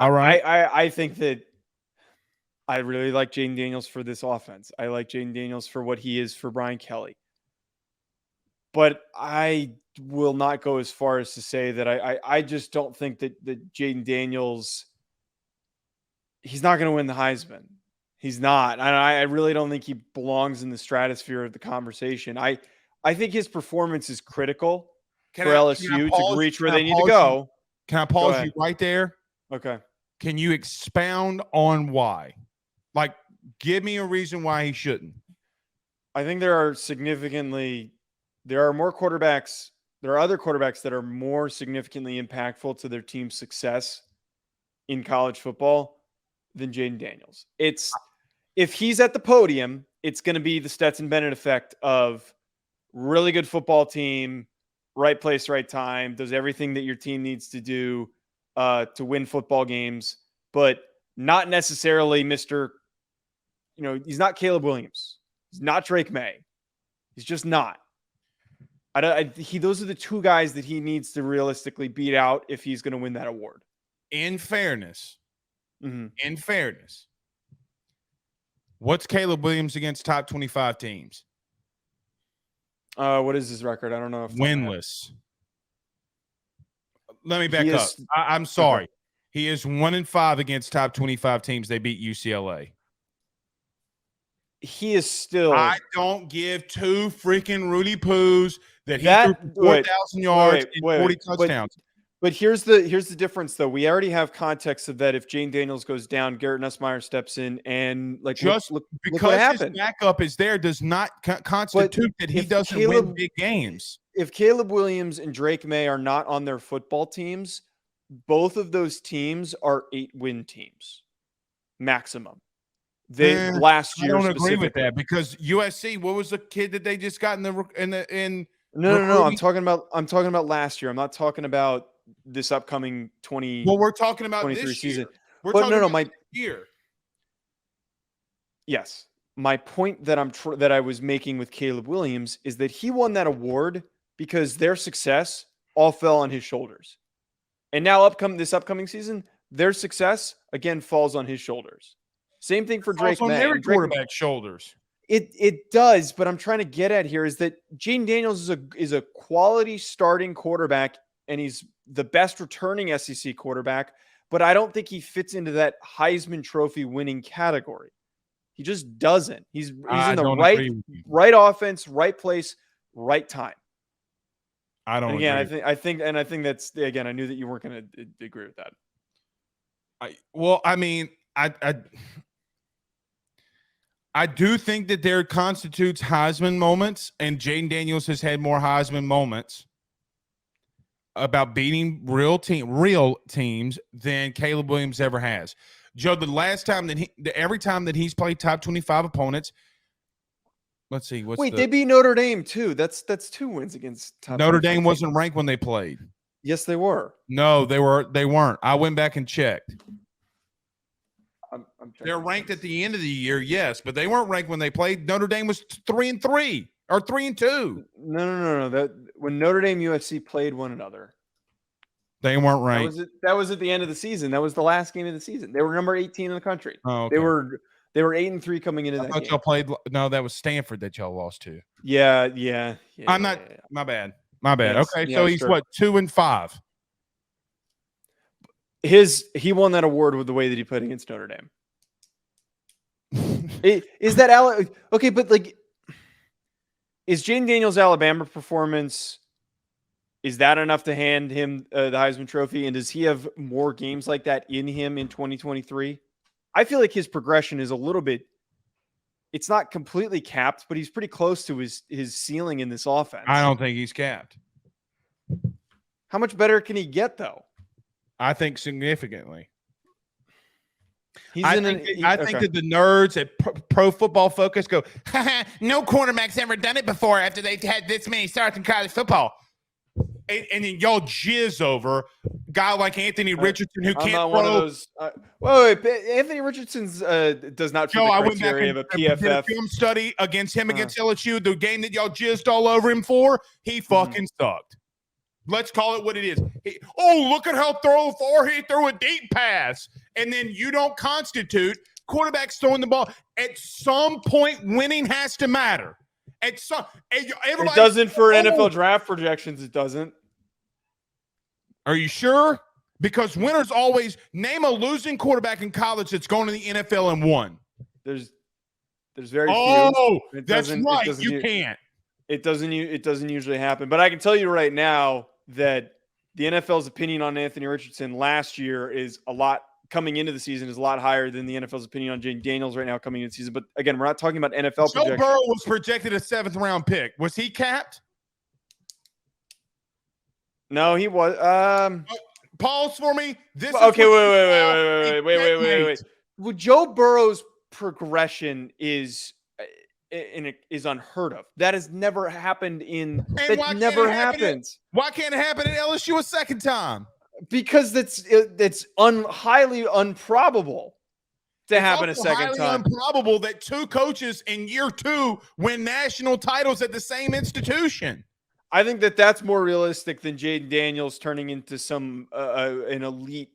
All right. I think that I really like Jayden Daniels for this offense. I like Jayden Daniels for what he is for Brian Kelly. But I will not go as far as to say that I just don't think that Jayden Daniels, he's not going to win the Heisman. He's not. And I really don't think he belongs in the stratosphere of the conversation. I think his performance is critical for LSU to reach where they need to go. Can I pause you right there? Okay. Can you expound on why? Like, give me a reason why he shouldn't. I think there are more quarterbacks. There are other quarterbacks that are more significantly impactful to their team's success in college football than Jayden Daniels. If he's at the podium, it's going to be the Stetson Bennett effect of really good football team, right place, right time, does everything that your team needs to do to win football games, but not necessarily Mr. He's not Caleb Williams. He's not Drake May. He's just not. Those are the two guys that he needs to realistically beat out if he's going to win that award. In fairness, what's Caleb Williams against top 25 teams? What is his record? I don't know. Winless. Let me back up. I'm sorry. Okay. He is 1-5 against top 25 teams. They beat UCLA. He is still. I don't give two freaking Rudy Poos that he threw 4,000 yards and 40 touchdowns. But here's the difference, though. We already have context of that. If Jayden Daniels goes down, Garrett Nussmeier steps in, and look what happened. His backup is there does not constitute that he doesn't win big games. If Caleb Williams and Drake May are not on their football teams, both of those teams are 8-win teams, maximum. Last year, I don't agree with that because USC. What was the kid that they just got in? No. I'm talking about last year. I'm not talking about this upcoming 20. Well, we're talking about this season. We're talking about my year. Yes, my point that I was making with Caleb Williams is that he won that award because their success all fell on his shoulders, and now this upcoming season, their success again falls on his shoulders. Same thing for Drake May. Every quarterback's shoulders. It does, but I'm trying to get at here is that Jayden Daniels is a quality starting quarterback, and he's the best returning SEC quarterback, but I don't think he fits into that Heisman Trophy winning category. He just doesn't. He's in the right offense, right place, right time. I don't. And again, I think that's again. I knew that you weren't going to agree with that. I do think that there constitutes Heisman moments, and Jayden Daniels has had more Heisman moments about beating real teams than Caleb Williams ever has. Joe, every time that he's played top 25 opponents, let's see. They beat Notre Dame too. That's 2 wins against top. Notre Dame wasn't ranked when they played. Yes, they were. No, they weren't. I went back and checked. They're ranked at the end of the year, yes, but they weren't ranked when they played. Notre Dame was 3-3 or 3-2. No. That when Notre Dame USC played one another, they weren't ranked. That was at the end of the season. That was the last game of the season. They were number 18 in the country. Oh, okay. They were 8-3 coming into that game. Y'all played. No, that was Stanford that y'all lost to. Yeah. I'm not. Yeah. My bad. Yes, okay, so he's sure. What 2-5. He won that award with the way that he played against Notre Dame. Is that okay? But is Jayden Daniels' Alabama performance, is that enough to hand him the Heisman Trophy? And does he have more games like that in him in 2023? I feel like his progression is a little bit. It's not completely capped, but he's pretty close to his ceiling in this offense. I don't think he's capped. How much better can he get, though? I think significantly. I think that the nerds at Pro Football Focus go, no quarterback's ever done it before after they've had this many starts in college football. And then y'all jizz over a guy like Anthony Richardson who can't throw. One of those. Wait, Anthony Richardson's does not fit the criteria of a PFF. Did a film study against him against LSU, the game that y'all jizzed all over him for. He fucking sucked. Let's call it what it is. Look at how far he threw a deep pass. And then you don't constitute quarterbacks throwing the ball. At some point, winning has to matter. It doesn't for NFL draft projections. It doesn't. Are you sure? Because winners always name a losing quarterback in college that's going to the NFL and won. There's very few. Oh, that's right. You can't. It doesn't usually happen. But I can tell you right now that the NFL's opinion on Anthony Richardson last year is coming into the season is a lot higher than the NFL's opinion on Jayden Daniels right now coming into the season. But again, we're not talking about NFL projections. Joe Burrow was projected a 7th round pick. Was he capped? No, he was. Pause for me. Wait. Well, Joe Burrow's progression is unheard of. That has never happened never happens. Why can't it happen at LSU a second time? Because that's highly improbable to happen a second time. Highly improbable that 2 coaches in year 2 win national titles at the same institution. I think that's more realistic than Jayden Daniels turning into an elite,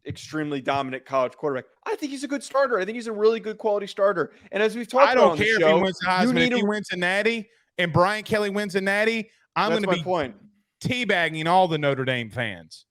extremely dominant college quarterback. I think he's a good starter. I think he's a really good quality starter. And as we've talked about on the show, if he wins the Heisman, if he wins a natty and Brian Kelly wins a natty, I'm going to be teabagging all the Notre Dame fans.